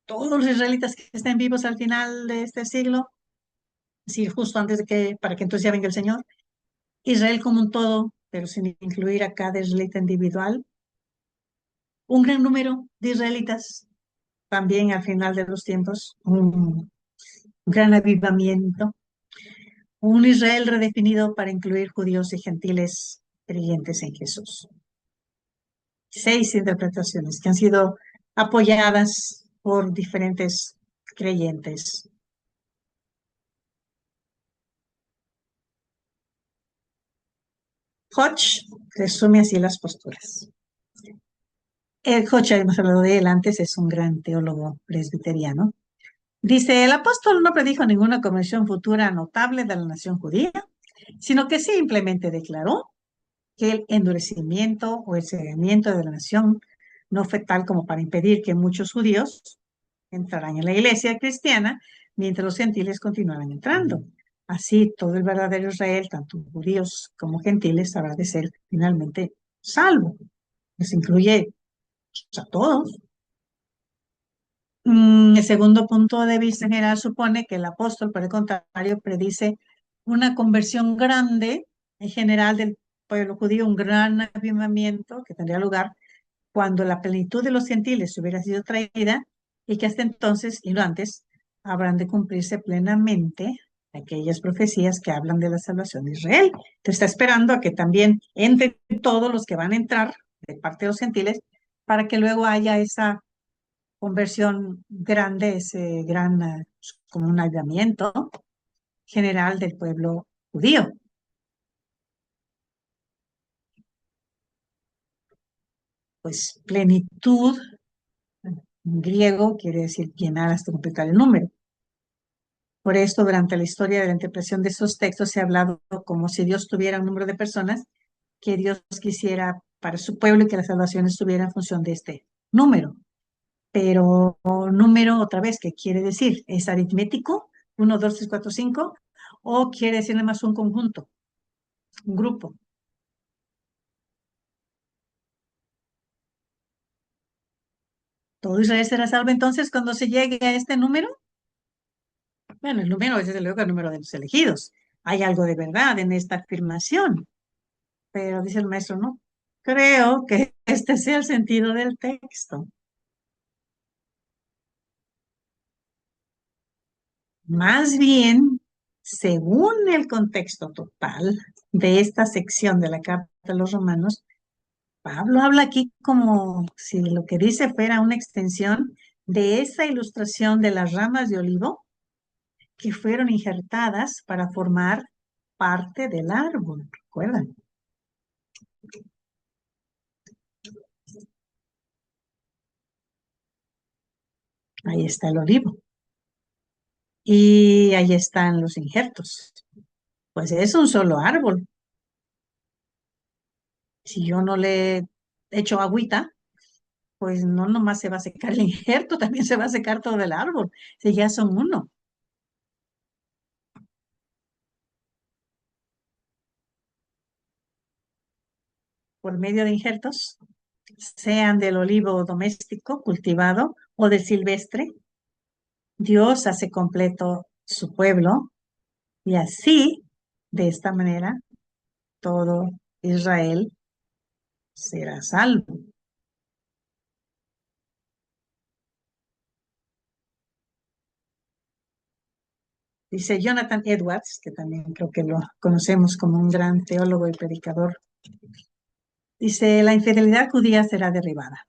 todos los israelitas que estén vivos al final de este siglo, sí, justo antes de que, para que entonces ya venga el Señor, Israel como un todo, pero sin incluir a cada israelita individual, un gran número de israelitas también al final de los tiempos, un gran avivamiento, un Israel redefinido para incluir judíos y gentiles creyentes en Jesús. Seis interpretaciones que han sido apoyadas por diferentes creyentes. Hodge resume así las posturas. Hodge, hemos hablado de él antes, es un gran teólogo presbiteriano. Dice, el apóstol no predijo ninguna conversión futura notable de la nación judía, sino que simplemente declaró que el endurecimiento o el cegamiento de la nación no fue tal como para impedir que muchos judíos entraran en la iglesia cristiana mientras los gentiles continuaran entrando. Así, todo el verdadero Israel, tanto judíos como gentiles, habrá de ser finalmente salvo. Les incluye a todos. El segundo punto de vista general supone que el apóstol, por el contrario, predice una conversión grande en general del pueblo judío, un gran avivamiento que tendría lugar cuando la plenitud de los gentiles hubiera sido traída y que hasta entonces y no antes habrán de cumplirse plenamente aquellas profecías que hablan de la salvación de Israel. Entonces está esperando a que también entren todos los que van a entrar de parte de los gentiles para que luego haya esa conversión grande, ese gran, como un avivamiento general del pueblo judío. Pues plenitud, en griego, quiere decir llenar hasta completar el número. Por esto, durante la historia de la interpretación de esos textos se ha hablado como si Dios tuviera un número de personas que Dios quisiera para su pueblo y que la salvación estuviera en función de este número. Pero número, otra vez, ¿qué quiere decir? ¿Es aritmético? 1, 2, 3, 4, 5. ¿O quiere decir nada más un conjunto, un grupo? ¿Todo Israel será salvo entonces cuando se llegue a este número? Bueno, el número es desde luego el número de los elegidos. Hay algo de verdad en esta afirmación, pero dice el maestro, no creo que este sea el sentido del texto. Más bien, según el contexto total de esta sección de la Carta de los Romanos, Pablo habla aquí como si lo que dice fuera una extensión de esa ilustración de las ramas de olivo que fueron injertadas para formar parte del árbol. ¿Recuerdan? Ahí está el olivo. Y ahí están los injertos. Pues es un solo árbol. Si yo no le echo agüita, pues no nomás se va a secar el injerto, también se va a secar todo el árbol, si ya son uno. Por medio de injertos, sean del olivo doméstico cultivado o del silvestre, Dios hace completo su pueblo y así, de esta manera, todo Israel será salvo. Dice Jonathan Edwards, que también creo que lo conocemos como un gran teólogo y predicador. Dice, la infidelidad judía será derribada.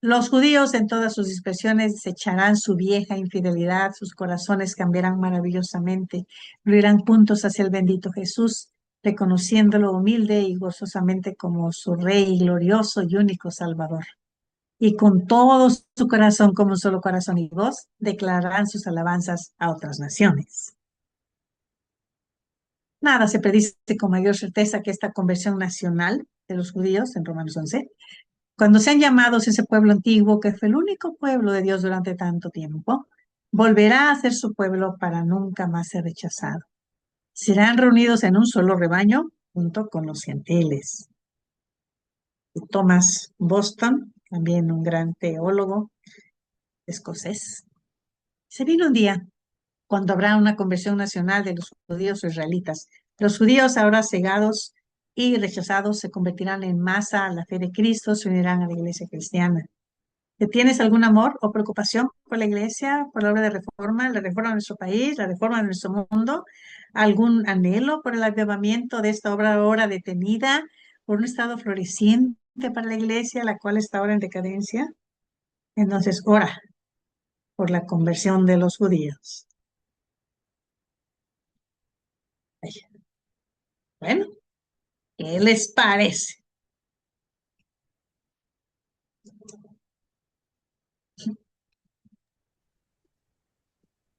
Los judíos en todas sus expresiones desecharán su vieja infidelidad, sus corazones cambiarán maravillosamente, fluirán juntos hacia el bendito Jesús, reconociéndolo humilde y gozosamente como su Rey glorioso y único Salvador. Y con todo su corazón, como un solo corazón y voz, declararán sus alabanzas a otras naciones. Nada se predice con mayor certeza que esta conversión nacional de los judíos en Romanos 11, cuando sean llamados ese pueblo antiguo, que fue el único pueblo de Dios durante tanto tiempo, volverá a ser su pueblo para nunca más ser rechazado. Serán reunidos en un solo rebaño junto con los gentiles. Y Thomas Boston, también un gran teólogo escocés, se vino un día cuando habrá una conversión nacional de los judíos o israelitas. Los judíos ahora cegados y rechazados se convertirán en masa a la fe de Cristo, se unirán a la iglesia cristiana. ¿Tienes algún amor o preocupación por la iglesia, por la obra de reforma, la reforma de nuestro país, la reforma de nuestro mundo? ¿Algún anhelo por el avivamiento de esta obra ahora detenida, por un estado floreciente para la iglesia, la cual está ahora en decadencia? Entonces, ora por la conversión de los judíos. Ay, bueno, ¿qué les parece?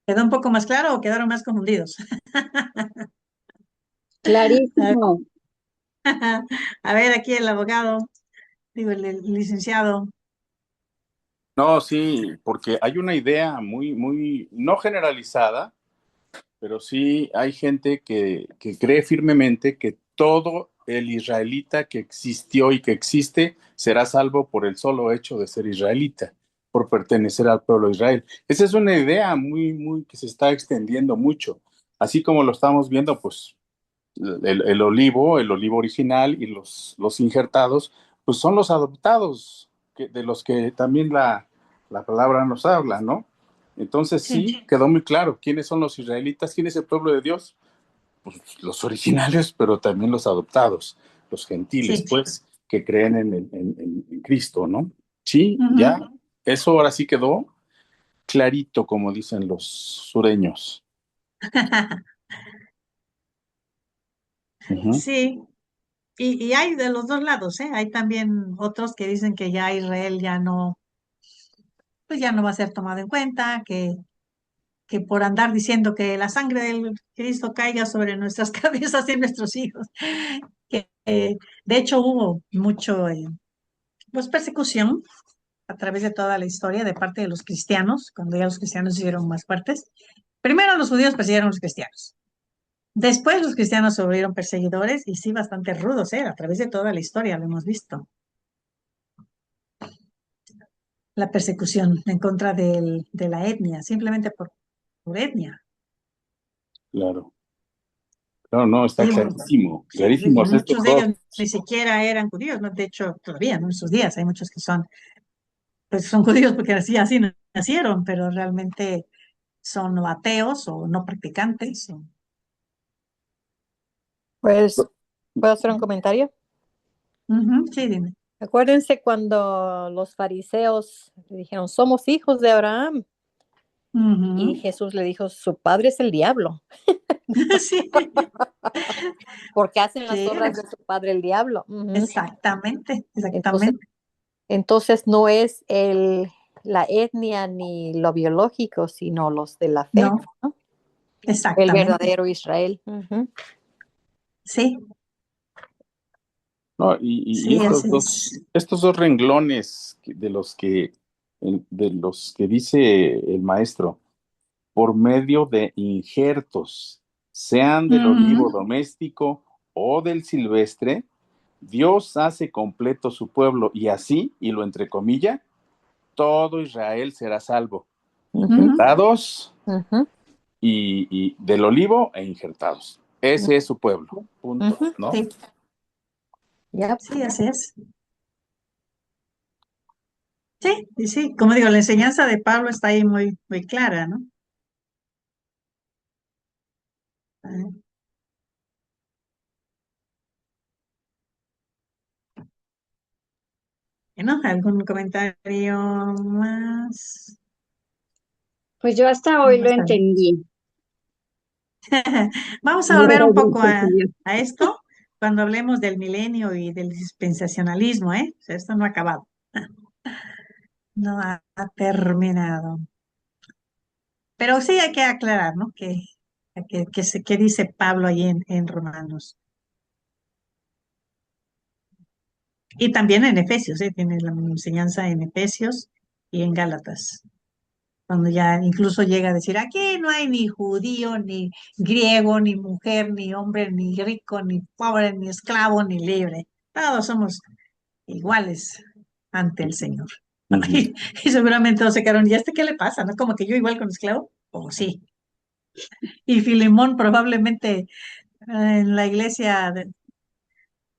¿Quedó un poco más claro o quedaron más confundidos? Clarísimo. A ver, aquí el abogado, digo, el licenciado. No, sí, porque hay una idea muy, no generalizada, pero sí hay gente que cree firmemente que todo el israelita que existió y que existe será salvo por el solo hecho de ser israelita, por pertenecer al pueblo de Israel. Esa es una idea muy que se está extendiendo mucho. Así como lo estamos viendo, pues el olivo original y los injertados, pues son los adoptados, de los que también la palabra nos habla, ¿no? Entonces Sí, sí, quedó muy claro quiénes son los israelitas, quién es el pueblo de Dios, pues los originales, pero también los adoptados, los gentiles, sí. pues, que creen en Cristo, ¿no? Sí, ya, Ujú. eso ahora sí quedó clarito, como dicen los sureños. Ujú. Sí, y hay de los dos lados, ¿eh? Hay también otros que dicen que ya Israel ya no, pues ya no va a ser tomado en cuenta, que por andar diciendo que la sangre del Cristo caiga sobre nuestras cabezas y nuestros hijos, que de hecho hubo mucho, pues persecución a través de toda la historia de parte de los cristianos, cuando ya los cristianos se hicieron más fuertes. Primero los judíos persiguieron a los cristianos. Después los cristianos se volvieron perseguidores y sí, bastante rudos, ¿eh? A través de toda la historia lo hemos visto. La persecución en contra de la etnia, simplemente por etnia. Claro. No, no, está Y, clarísimo, sí, sí, clarísimo. y Es esto muchos de cross. ellos ni siquiera eran judíos, ¿no? De hecho, todavía, ¿no? En sus días hay muchos que son, pues son judíos porque así nacieron, pero realmente son o ateos o no practicantes. Pues, ¿puedo hacer un comentario? Ujú, sí, dime. Acuérdense cuando los fariseos le dijeron, somos hijos de Abraham. Y Ujú. Jesús le dijo, su padre es el diablo, Sí, porque hacen las sí, obras de su padre el diablo. Ujú. exactamente, Entonces, exactamente. entonces no es la etnia ni lo biológico, sino los de la fe, No, ¿no? El exactamente. verdadero Israel. Ujú. Sí, No, y Sí, así estos dos renglones de los que dice el maestro, por medio de injertos, sean del olivo doméstico o del silvestre, Dios hace completo su pueblo y así, y lo entrecomilla, todo Israel será salvo. Injertados y del olivo e injertados. Ese es su pueblo. Punto, ¿no? Sí. Yep. Sí, así es. Sí, y sí, como digo, la enseñanza de Pablo está ahí muy, muy clara, ¿no? Ah, bueno, ¿algún comentario más? Pues yo hasta hoy lo entendí. Vamos a volver un poco a esto cuando hablemos del milenio y del dispensacionalismo, ¿eh? O sea, esto no ha acabado. No ha terminado. Pero sí hay que aclarar, ¿no? Que dice Pablo ahí en Romanos. Y también en Efesios, ¿eh? Tiene la enseñanza en Efesios y en Gálatas. Cuando ya incluso llega a decir, aquí no hay ni judío, ni griego, ni mujer, ni hombre, ni rico, ni pobre, ni esclavo, ni libre. Todos somos iguales ante el Señor. Y seguramente todos se quedaron, ¿y a este qué le pasa? ¿No? Como que yo igual con esclavo. Oh, sí. Y Filemón probablemente en la iglesia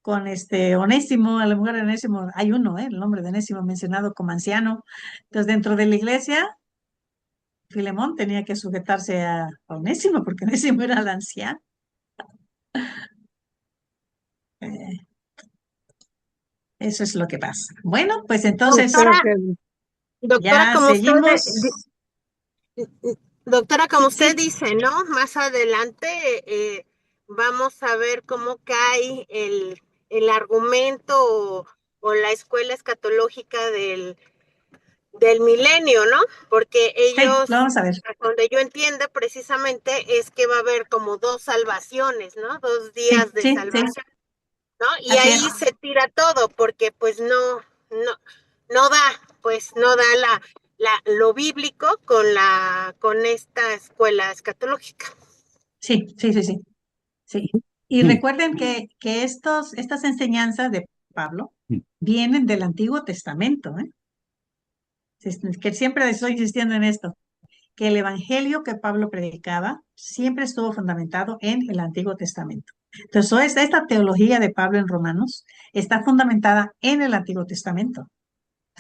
con Onésimo, a la mujer de Onésimo, hay uno, el nombre de Onésimo mencionado como anciano. Entonces, dentro de la iglesia, Filemón tenía que sujetarse a Onésimo, porque Onésimo era el anciano. Eh, Eso es lo que pasa. Bueno, pues entonces Doctora, ya como seguimos. doctora, como Sí, usted dice, ¿no? Más adelante vamos a ver cómo cae el argumento o la escuela escatológica del milenio, ¿no? Porque sí, ellos, lo vamos a ver. donde yo entiendo precisamente es que va a haber como dos salvaciones, ¿no? 2 Sí, días de sí, sí, salvación, ¿no? Y así ahí es. se tira todo, porque pues no da, pues no da lo bíblico con esta escuela escatológica. Sí, sí, sí, sí, sí. Y recuerden que estas enseñanzas de Pablo vienen del Antiguo Testamento, ¿eh? Que siempre estoy insistiendo en esto, que el evangelio que Pablo predicaba siempre estuvo fundamentado en el Antiguo Testamento. Entonces, esta teología de Pablo en Romanos está fundamentada en el Antiguo Testamento.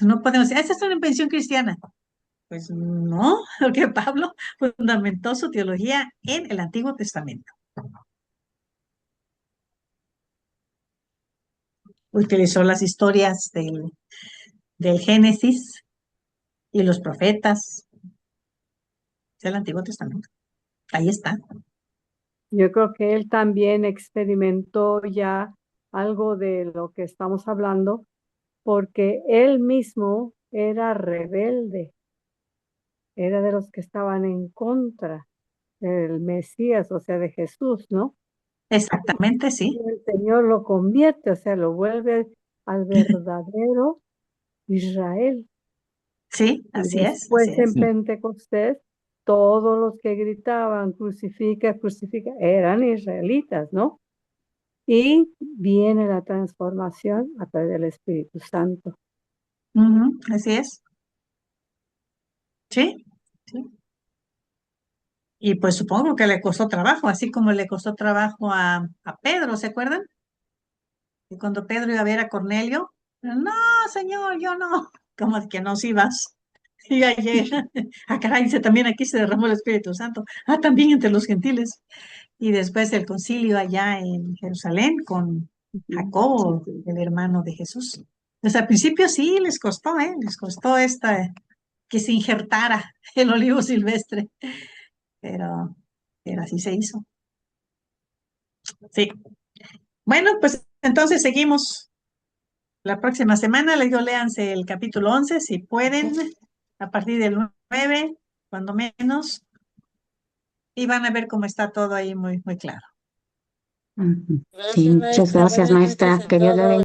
No podemos decir, esta es una invención cristiana. Pues no, porque Pablo fundamentó su teología en el Antiguo Testamento. Utilizó las historias del Génesis y los profetas del Antiguo Testamento. Ahí está. Yo creo que él también experimentó ya algo de lo que estamos hablando, porque él mismo era rebelde, era de los que estaban en contra del Mesías, o sea, de Jesús, ¿no? Exactamente, Y sí. el Señor lo convierte, o sea, lo vuelve al verdadero Israel. Sí, Y así es, así después en es. Pentecostés, todos los que gritaban, crucifica, crucifica, eran israelitas, ¿no? Y viene la transformación a través del Espíritu Santo. Así es. Sí, sí. Y pues supongo que le costó trabajo, así como le costó trabajo a Pedro, ¿se acuerdan? Y cuando Pedro iba a ver a Cornelio, no, señor, yo no. Como que no, si vas. Y ahí llega. Ah, caray, dice, también aquí se derramó el Espíritu Santo. Ah, también entre los gentiles. Y después el concilio allá en Jerusalén con Jacobo, el hermano de Jesús. Pues al principio sí les costó, ¿eh? Les costó que se injertara el olivo silvestre, pero, pero así se hizo. Sí. Bueno, pues entonces seguimos la próxima semana. Les digo, léanse el capítulo 11 si pueden, a partir del 9, cuando menos, y van a ver cómo está todo ahí muy, muy claro. Sí, muchas gracias, maestra. Que Dios la bendiga.